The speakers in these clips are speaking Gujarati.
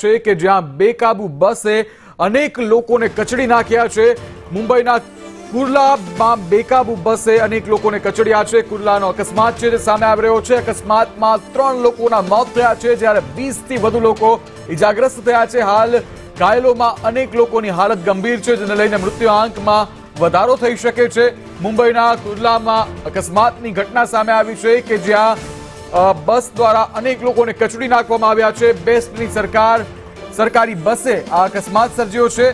છે કે જ્યાં બેકાબુ બસે અનેક લોકોને કચડી નાખ્યા છે। મુંબઈના કુર્લામાં બેકાબુ બસે અનેક લોકોને કચડ્યા છે। કુર્લાનો અકસ્માત છે જે સામે આવી રહ્યો છે। અકસ્માતમાં 3 લોકોના મોત થયા છે જ્યારે 20 થી વધુ લોકો ઇજાગ્રસ્ત થયા છે। હાલ ઘાયલોમાં અનેક લોકોની હાલત ગંભીર છે જેને લઈને મૃત્યુઆંકમાં વધારો થઈ શકે છે। મુંબઈના કુર્લામાં અકસ્માતની ઘટના સામે આવી છે કે જ્યાં બસ દ્વારા અનેક લોકોને કચડી નાખવામાં આવ્યા છે। બેસ્ટની સરકારી બસે આ અકસ્માત સર્જ્યો છે।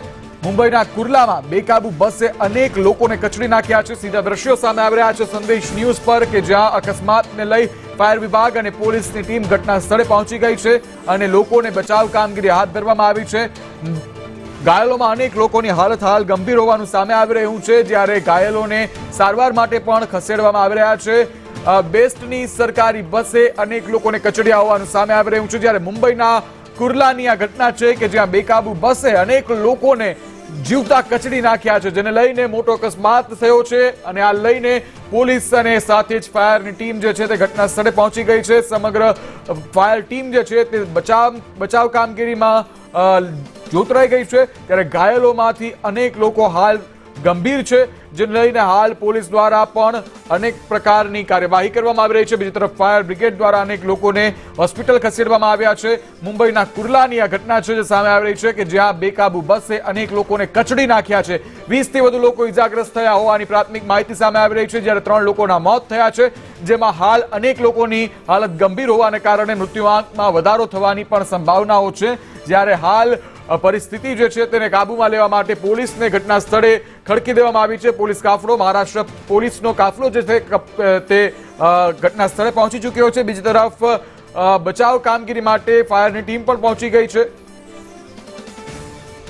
મુંબઈના કુર્લામાં બેકાબુ બસે અનેક લોકોને કચડી નાખ્યા છે। સીધા દ્રશ્યો સામે આવી રહ્યા છે સંદેશ ન્યૂઝ પર કે જ્યાં અકસ્માતને લઈ ફાયર વિભાગ અને પોલીસની ટીમ ઘટના સ્થળે પહોંચી ગઈ છે અને લોકોને બચાવ કામગીરી હાથ ધરવામાં આવી છે। ઘાયલોમાં અનેક લોકોની હાલત હાલ ગંભીર હોવાનું સામે આવી રહ્યું છે જ્યારે ઘાયલોને સારવાર માટે પણ ખસેડવામાં આવી રહ્યા છે। બેસ્ટની સરકારી બસે અનેક લોકોને કચડ્યા હોવાનું સામે આવી રહ્યું છે જ્યારે મુંબઈના કુર્લાની આ ઘટના છે કે જ્યાં બેકાબુ બસે અનેક લોકોને જીવતા કચડી નાખ્યા છે જેને લઈને મોટો અકસ્માત થયો છે અને આ લઈને પોલીસ અને સાથે જ ફાયરની ટીમ જે છે તે ઘટના સ્થળે પહોંચી ગઈ છે। સમગ્ર ફાયર ટીમ જે છે તે બચાવ કામગીરીમાં જોતરાઈ ગઈ છે ત્યારે ઘાયલોમાંથી અનેક લોકો હાલ ગંભીર છે જેને લઈને હાલ પોલીસ દ્વારા પણ અનેક પ્રકારની કાર્યવાહી કરવામાં આવી રહી છે। બીજી તરફ ફાયર બ્રિગેડ દ્વારા અનેક લોકોને હોસ્પિટલ ખસેડવામાં આવ્યા છે। મુંબઈના કુર્લાની આ ઘટના છે જે સામે આવી રહી છે કે જ્યાં બેકાબુ બસે અનેક લોકોને કચડી નાખ્યા છે। 20 થી વધુ લોકો ઇજાગ્રસ્ત થયા હોવાની પ્રાથમિક માહિતી સામે આવી રહી છે જ્યારે 3 લોકોના મોત થયા છે જેમાં હાલ અનેક લોકોની હાલત ગંભીર હોવાને કારણે મૃત્યુઆંકમાં વધારો થવાની પણ સંભાવનાઓ છે જ્યારે હાલ પરિસ્થિતિ જે છે તેને કાબૂમાં લેવા માટે પોલીસને ઘટના સ્થળે ખડકી દેવામાં આવી છે। પોલીસ કાફલો મહારાષ્ટ્ર પોલીસનો કાફલો જે છે તે ઘટના સ્થળે પહોંચી ચૂક્યો છે। બીજી તરફ બચાવ કામગીરી માટે ફાયરની ટીમ પણ પહોંચી ગઈ છે।